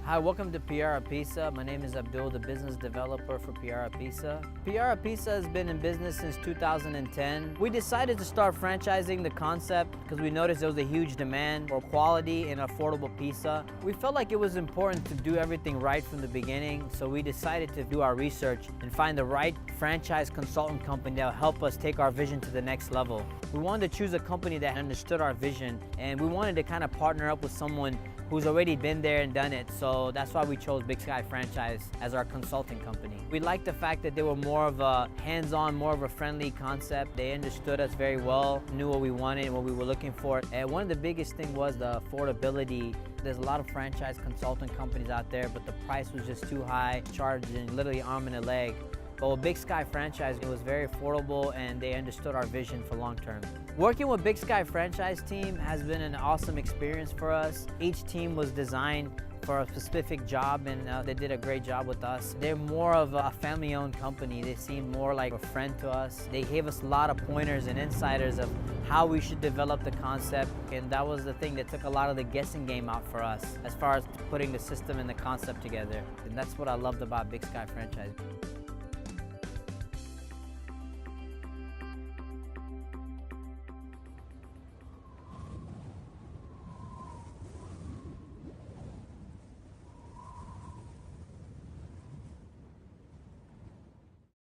Hi, welcome to Piara Pizza. My name is Abdul, the business developer for Piara Pizza. Piara Pizza has been in business since 2010. We decided to start franchising the concept because we noticed there was a huge demand for quality and affordable pizza. We felt like it was important to do everything right from the beginning, so we decided to do our research and find the right franchise consultant company that will help us take our vision to the next level. We wanted to choose a company that understood our vision, and we wanted to kind of partner up with someone who's already been there and done it. So that's why we chose Big Sky Franchise as our consulting company. We liked the fact that they were more of a hands-on, more of a friendly concept. They understood us very well, knew what we wanted and what we were looking for. And one of the biggest thing was the affordability. There's a lot of franchise consulting companies out there, but the price was just too high, charging literally arm and a leg. But with Big Sky Franchise, it was very affordable and they understood our vision for long term. Working with Big Sky Franchise team has been an awesome experience for us. Each team was designed for a specific job and they did a great job with us. They're more of a family-owned company. They seemed more like a friend to us. They gave us a lot of pointers and insiders of how we should develop the concept, and that was the thing that took a lot of the guessing game out for us as far as putting the system and the concept together. And that's what I loved about Big Sky Franchise.